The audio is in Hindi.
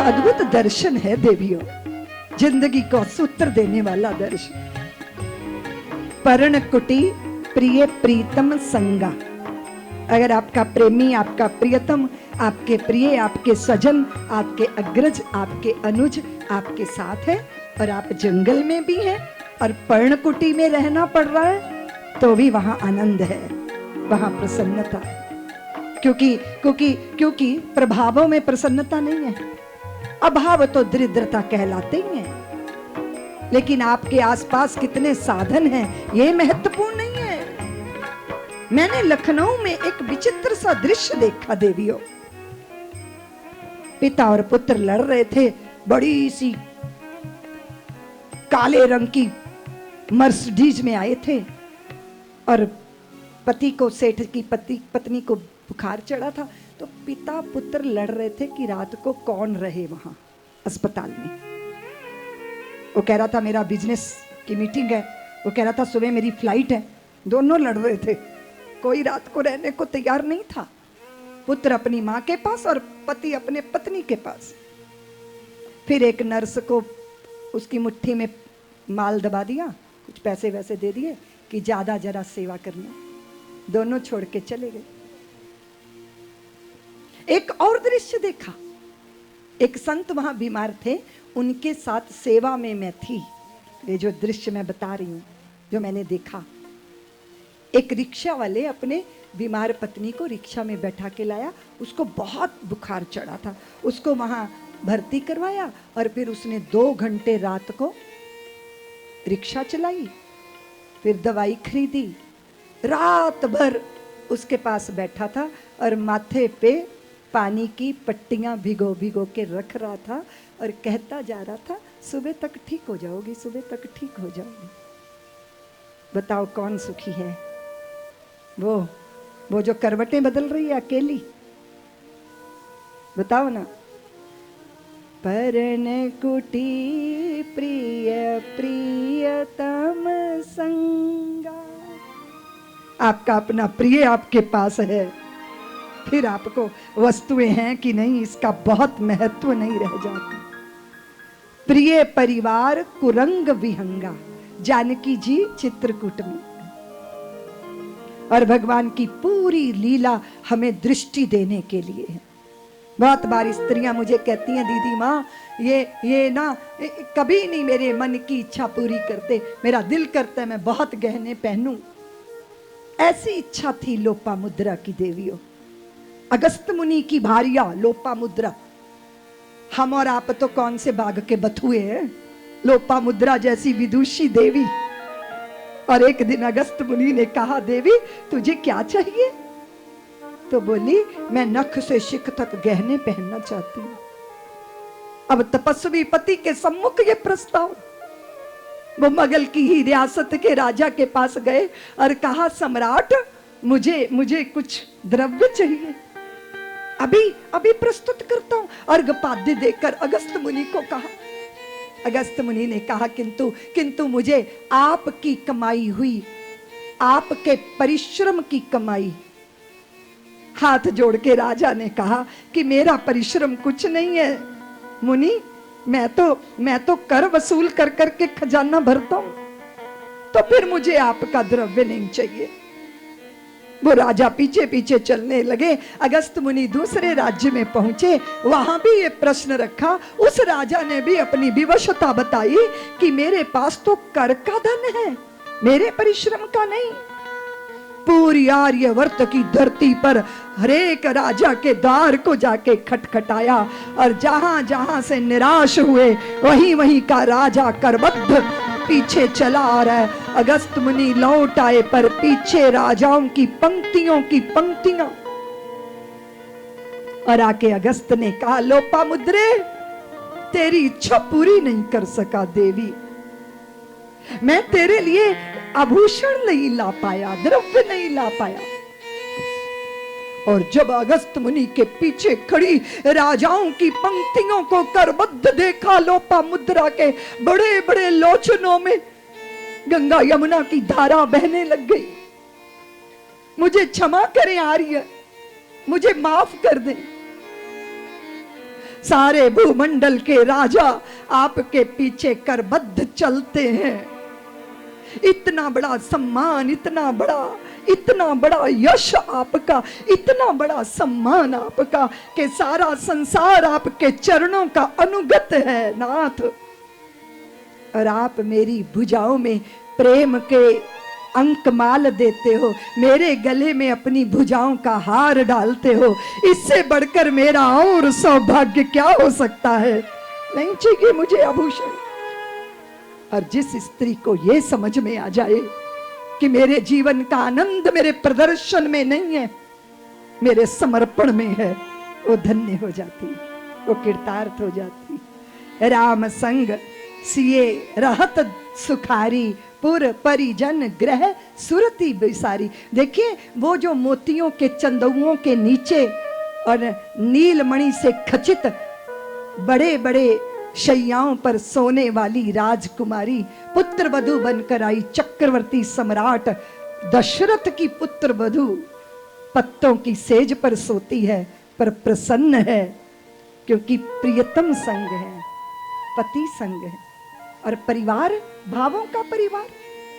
अद्भुत दर्शन है देवियों, जिंदगी को सूत्र देने वाला दर्शन। पर्णकुटी प्रिय प्रीतम संगा। अगर आपका प्रेमी, आपका प्रियतम, आपके प्रिय, आपके सजन, आपके अग्रज, आपके अनुज आपके साथ है और आप जंगल में भी हैं और पर्णकुटी में रहना पड़ रहा है, तो भी वहां आनंद है, वहां प्रसन्नता है। क्योंकि प्रभावों में प्रसन्नता नहीं है, अभाव तो दरिद्रता कहलाते ही है। लेकिन आपके आसपास कितने साधन हैं ये महत्वपूर्ण नहीं है। मैंने लखनऊ में एक विचित्र सा दृश्य देखा देवियों। पिता और पुत्र लड़ रहे थे, बड़ी सी काले रंग की मर्सिडीज में आए थे और पति को, सेठ की पत्नी को बुखार चढ़ा था, तो पिता पुत्र लड़ रहे थे कि रात को कौन रहे वहां अस्पताल में। वो कह रहा था मेरा बिजनेस की मीटिंग है, वो कह रहा था सुबह मेरी फ्लाइट है। दोनों लड़ रहे थे, कोई रात को रहने को तैयार नहीं था। पुत्र अपनी मां के पास और पति अपने पत्नी के पास। फिर एक नर्स को उसकी मुट्ठी में माल दबा दिया, कुछ पैसे वैसे दे दिए कि ज्यादा जरा सेवा करना। दोनों छोड़ के चले गए। एक और दृश्य देखा, एक संत वहां बीमार थे, उनके साथ सेवा में मैं थी। ये जो दृश्य मैं बता रही हूं, जो मैंने देखा, एक रिक्शा वाले अपने बीमार पत्नी को रिक्शा में बैठा के लाया। उसको बहुत बुखार चढ़ा था, उसको वहां भर्ती करवाया और फिर उसने 2 घंटे रात को रिक्शा चलाई, फिर दवाई खरीदी, रात भर उसके पास बैठा था और माथे पे पानी की पट्टियां भिगो भिगो के रख रहा था और कहता जा रहा था सुबह तक ठीक हो जाओगी, सुबह तक ठीक हो जाओगी। बताओ कौन सुखी है? वो जो करवटें बदल रही है अकेली, बताओ ना। पर्णकुटी प्रिय प्रियतम संगा। आपका अपना प्रिय आपके पास है, फिर आपको वस्तुएं हैं कि नहीं इसका बहुत महत्व नहीं रह जाता। प्रिय परिवार कुरंग विहंगा। जानकी जी चित्रकूट में, और भगवान की पूरी लीला हमें दृष्टि देने के लिए है। बहुत बार स्त्रियां मुझे कहती हैं दीदी माँ ये ना कभी नहीं मेरे मन की इच्छा पूरी करते, मेरा दिल करता है मैं बहुत गहने पहनूं। ऐसी इच्छा थी लोपामुद्रा की देवियों, अगस्त मुनि की भारिया लोपामुद्रा। हम और आप तो कौन से बाग के बथुए हैं, लोपामुद्रा जैसी विदुषी देवी। और एक दिन अगस्त मुनि ने कहा देवी तुझे क्या चाहिए? तो बोली मैं नख से शिख तक गहने पहनना चाहती हूँ। अब तपस्वी पति के सम्मुख ये प्रस्ताव, वो मगल की ही रियासत के राजा के पास गए और कहा सम्राट मुझे कुछ द्रव्य चाहिए, अभी प्रस्तुत करता हूं। अर्घपाद्य देकर अगस्त मुनि को कहा। अगस्त मुनि ने कहा किंतु मुझे आपकी कमाई हुई, आपके परिश्रम की कमाई। हाथ जोड़ के राजा ने कहा कि मेरा परिश्रम कुछ नहीं है मुनि, मैं तो कर वसूल कर करके खजाना भरता हूं, तो फिर मुझे आपका द्रव्य नहीं चाहिए। वो राजा पीछे पीछे चलने लगे। अगस्त मुनि दूसरे राज्य में पहुंचे, वहां भी ये प्रश्न रखा। उस राजा ने भी अपनी विवशता बताई कि मेरे पास तो कर का धन है, मेरे परिश्रम का नहीं। पूरी आर्यवर्त की धरती पर हरेक राजा के द्वार को जाके खटखटाया और जहां जहां से निराश हुए वहीं का राजा करबद्ध पीछे चला आ रहा है। अगस्त मुनि लौट आए पर पीछे राजाओं की पंक्तियां। और आके अगस्त ने कहा लोपामुद्रे तेरी इच्छा पूरी नहीं कर सका देवी, मैं तेरे लिए आभूषण नहीं ला पाया, द्रव्य नहीं ला पाया। और जब अगस्त मुनि के पीछे खड़ी राजाओं की पंक्तियों को करबद्ध देखा, लोपामुद्रा के बड़े बड़े लोचनों में गंगा यमुना की धारा बहने लग गई। मुझे क्षमा करें आर्य, मुझे माफ कर दें। सारे भूमंडल के राजा आपके पीछे करबद्ध चलते हैं। इतना बड़ा सम्मान, इतना बड़ा यश आपका, इतना बड़ा सम्मान आपका कि सारा संसार आपके चरणों का अनुगत है नाथ। और आप मेरी भुजाओं में प्रेम के अंकमाल देते हो, मेरे गले में अपनी भुजाओं का हार डालते हो। इससे बढ़कर मेरा और सौभाग्य क्या हो सकता है? नहीं चाहिए मुझे आभूषण। और जिस स्त्री को ये समझ में आ जाए कि मेरे जीवन का आनंद मेरे प्रदर्शन में नहीं है, मेरे समर्पण में है, वो धन्य हो जाती, वो कृतार्थ हो जाती। राम संग सिए रहत सुखारी, पुर परिजन ग्रह सुरति बिसारी। देखिए वो जो मोतियों के चंदुओं के नीचे और नीलमणि से खचित बड़े बड़े शैयाओं पर सोने वाली राजकुमारी, पुत्र वधु बनकर आई। चक्रवर्ती सम्राट दशरथ की पुत्र वधु पत्तों की सेज पर सोती है, पर प्रसन्न है, क्योंकि प्रियतम संग है, पति संग है। और परिवार भावों का परिवार,